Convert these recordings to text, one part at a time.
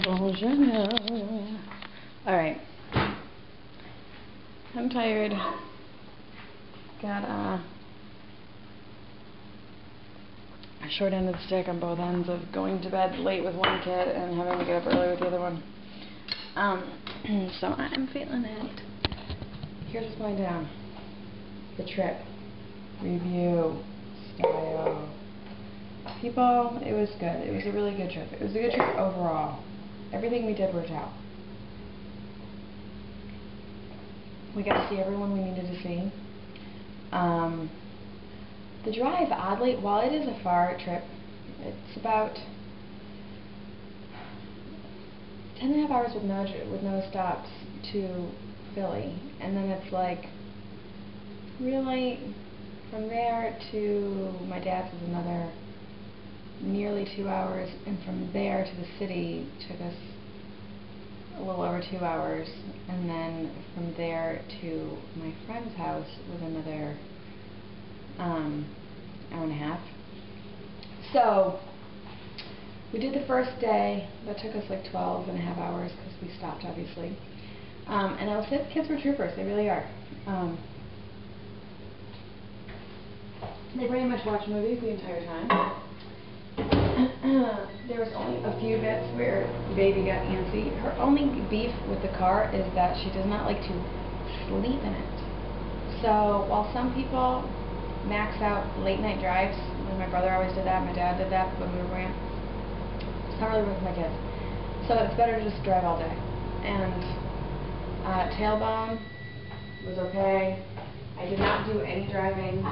Bonjour. Alright. I'm tired. Got a short end of the stick on both ends of going to bed late with one kid and having to get up early with the other one. So I'm feeling it. Here's what's going down. The trip. Review. Style. People, it was good. It was a really good trip. It was a good trip overall. Everything we did worked out. We got to see everyone we needed to see. The drive, oddly, while it is a far trip, it's about 10.5 hours with no stops to Philly, and then it's like really from there to my dad's is another nearly 2 hours, and from there to the city took us a little over 2 hours, and then from there to my friend's house was another hour and a half. So we did the first day. That took us like 12.5 hours because we stopped, obviously. And I will say the kids were troopers. They really are. They pretty much watched movies the entire time. There was only a few bits where baby got antsy. Her only beef with the car is that she does not like to sleep in it. So while some people max out late night drives, and my brother always did that, my dad did that when we were young, it's not really worth my kids. So it's better to just drive all day. And tailbone was okay. I did not do any driving.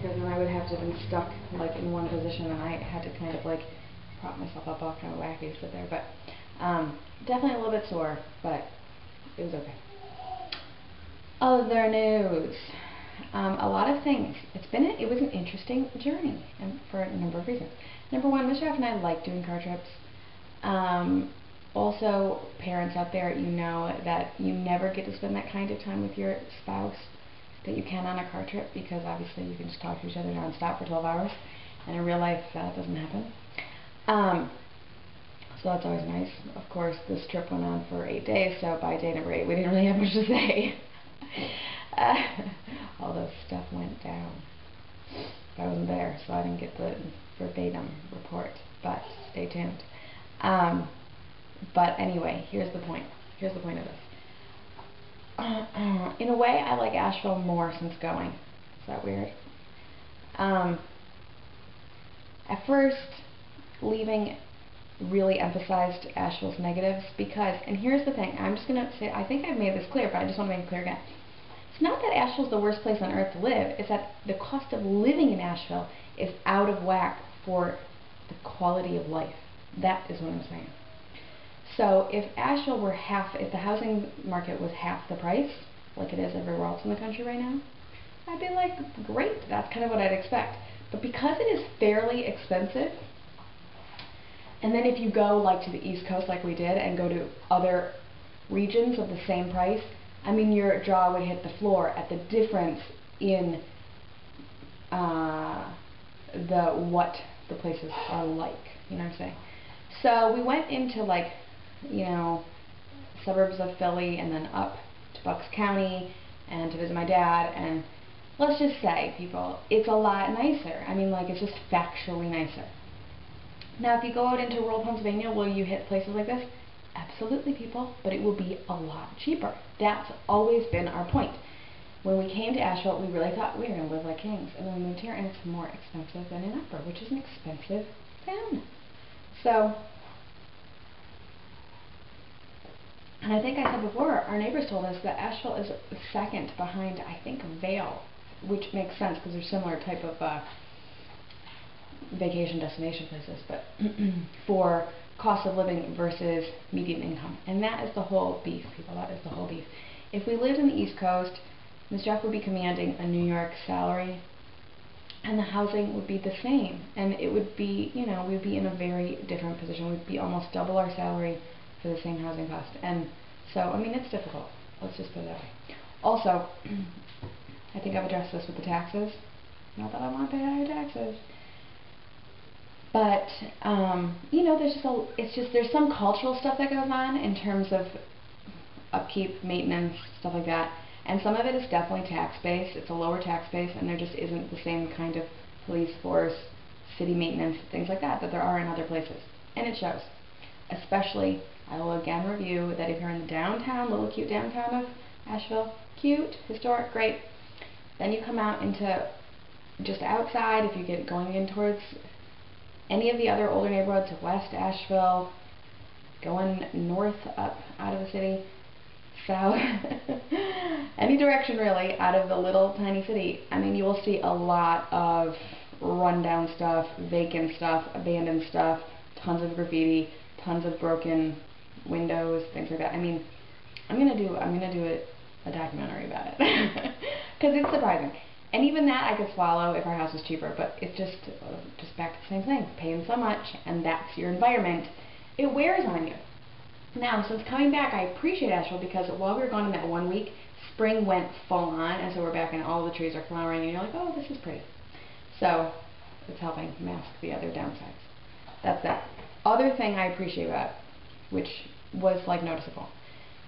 Because then I would have to have been stuck like in one position, and I had to kind of like prop myself up all kind of wacky to sit there. But definitely a little bit sore, but it was okay. Other news, a lot of things. It was an interesting journey, and for a number of reasons. Number one, Mr. F and I like doing car trips. Also, parents out there, you know that you never get to spend that kind of time with your spouse that you can on a car trip, because obviously you can just talk to each other non-stop for 12 hours, and in real life that doesn't happen. So that's always nice. Of course, this trip went on for 8 days, so by day number 8 we didn't really have much to say. Although stuff went down. I wasn't there, so I didn't get the verbatim report, but stay tuned. But anyway, here's the point. Here's the point of this. In a way, I like Asheville more since going. Is that weird? At first, leaving really emphasized Asheville's negatives because, and here's the thing, I'm just going to say, I think I've made this clear, but I just want to make it clear again. It's not that Asheville's the worst place on earth to live, it's that the cost of living in Asheville is out of whack for the quality of life. That is what I'm saying. So if Asheville were if the housing market was half the price, like it is everywhere else in the country right now, I'd be like, great, that's kind of what I'd expect. But because it is fairly expensive, and then if you go like to the East Coast like we did and go to other regions of the same price, I mean your jaw would hit the floor at the difference in what the places are like, you know what I'm saying? So we went into like, you know, suburbs of Philly and then up to Bucks County and to visit my dad, and let's just say, people, it's a lot nicer. I mean, like, it's just factually nicer. Now, if you go out into rural Pennsylvania, will you hit places like this? Absolutely, people, but it will be a lot cheaper. That's always been our point. When we came to Asheville, we really thought we were going to live like kings, and then we moved here, and it's more expensive than in Upper, which is an expensive town. So, and I think I said before, our neighbors told us that Asheville is second behind, I think, Vail, which makes sense because they're similar type of vacation destination places, but for cost of living versus median income. And that is the whole beef, people. That is the whole beef. If we lived in the East Coast, Ms. Jeff would be commanding a New York salary, and the housing would be the same. And it would be, you know, we'd be in a very different position. We'd be almost double our salary for the same housing cost. And so, I mean, it's difficult. Let's just put it that way. Also, I think I've addressed this with the taxes. Not that I want to pay higher taxes. But there's some cultural stuff that goes on in terms of upkeep, maintenance, stuff like that. And some of it is definitely tax-based. It's a lower tax base, and there just isn't the same kind of police force, city maintenance, things like that there are in other places. And it shows. Especially, I will again review that if you're in the downtown, little cute downtown of Asheville, cute, historic, great. Then you come out into just outside, if you get going in towards any of the other older neighborhoods, West Asheville, going north up out of the city, south, any direction really, out of the little tiny city, I mean, you will see a lot of rundown stuff, vacant stuff, abandoned stuff, tons of graffiti, tons of broken windows, things like that. I mean, I'm gonna do a documentary about it because it's surprising. And even that I could swallow if our house was cheaper, but it's just back to the same thing, paying so much, and that's your environment. It wears on you. Now, since coming back, I appreciate Asheville because while we were gone in that 1 week, spring went full on, and so we're back and all the trees are flowering, and you're like, oh, this is pretty. So it's helping mask the other downsides. That's that. Other thing I appreciate about it, which was like noticeable,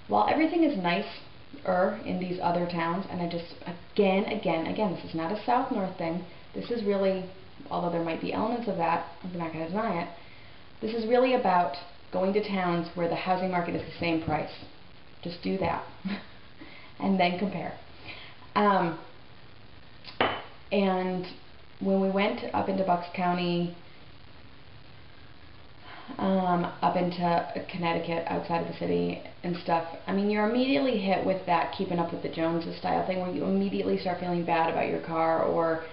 while everything is nicer in these other towns, and I just again, this is not a south-north thing. This is really, although there might be elements of that, I'm not going to deny it. This is really about going to towns where the housing market is the same price. Just do that, and then compare. And when we went up into Bucks County, up into Connecticut, outside of the city and stuff, I mean, you're immediately hit with that keeping up with the Joneses style thing, where you immediately start feeling bad about your car, or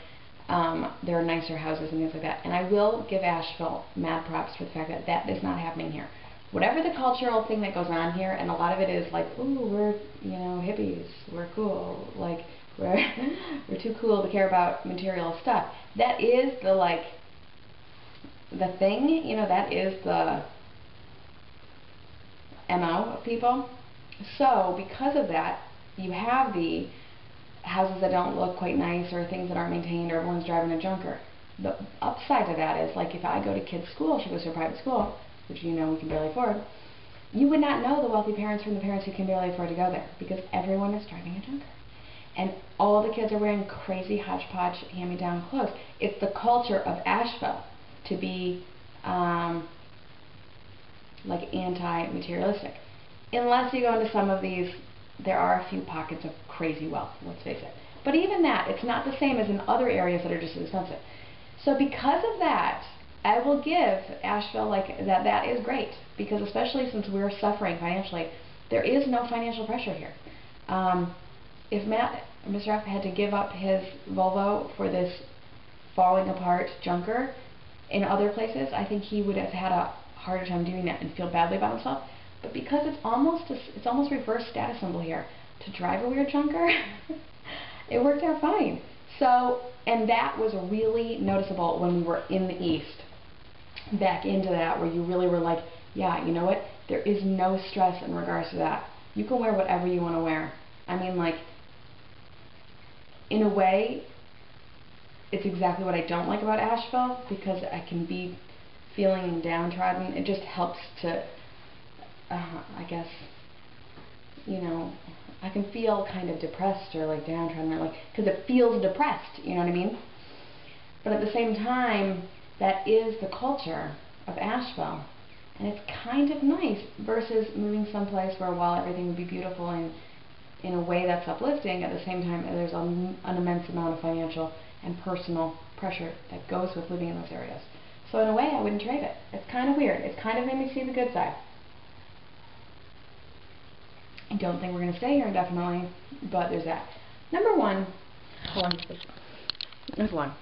there are nicer houses and things like that. And I will give Asheville mad props for the fact that that is not happening here. Whatever the cultural thing that goes on here, and a lot of it is like, ooh, we're, hippies, we're cool, like, we're too cool to care about material stuff. That is the, the thing, that is the MO of people. So, because of that, you have the houses that don't look quite nice, or things that aren't maintained, or everyone's driving a junker. The upside to that is, like, if I go to kids' school, she goes to a private school, which we can barely afford, you would not know the wealthy parents from the parents who can barely afford to go there, because everyone is driving a junker. And all the kids are wearing crazy hodgepodge hand-me-down clothes. It's the culture of Asheville to be like anti-materialistic. Unless you go into some of these, there are a few pockets of crazy wealth, let's face it. But even that, it's not the same as in other areas that are just as expensive. So because of that, I will give Asheville that is great, because especially since we're suffering financially, there is no financial pressure here. If Mr. F had to give up his Volvo for this falling apart junker in other places, I think he would have had a harder time doing that and feel badly about himself. But because it's almost reverse status symbol here, to drive a weird junker, it worked out fine. So, and that was really noticeable when we were in the East. Back into that, where you really were like, yeah, you know what? There is no stress in regards to that. You can wear whatever you want to wear. I mean, like, in a way, it's exactly what I don't like about Asheville, because I can be feeling downtrodden. It just helps to, I guess, I can feel kind of depressed or like downtrodden, or because it feels depressed, you know what I mean? But at the same time, that is the culture of Asheville, and it's kind of nice versus moving someplace where, while everything would be beautiful and in a way that's uplifting, at the same time there's an immense amount of financial and personal pressure that goes with living in those areas. So in a way, I wouldn't trade it. It's kind of weird. It's kind of made me see the good side. I don't think we're going to stay here indefinitely, but there's that. Number one, hold on, there's one.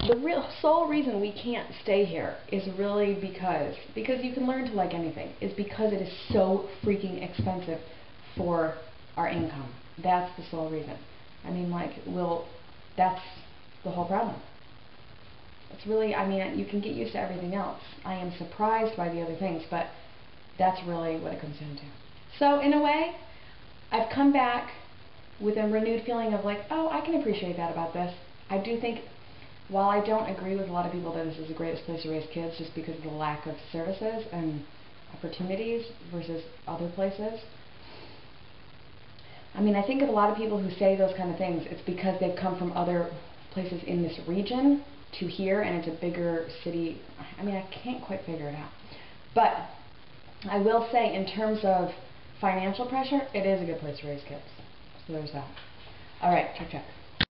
The sole reason we can't stay here is really because you can learn to like anything, is because it is so freaking expensive for our income. That's the sole reason. I mean, that's the whole problem. It's really, I mean, you can get used to everything else. I am surprised by the other things, but that's really what it comes down to. So in a way, I've come back with a renewed feeling of like, oh, I can appreciate that about this. I do think while I don't agree with a lot of people that this is the greatest place to raise kids just because of the lack of services and opportunities versus other places, I mean, I think of a lot of people who say those kind of things, it's because they've come from other places in this region to here, and it's a bigger city. I mean, I can't quite figure it out. But I will say, in terms of financial pressure, it is a good place to raise kids. So there's that. All right, check.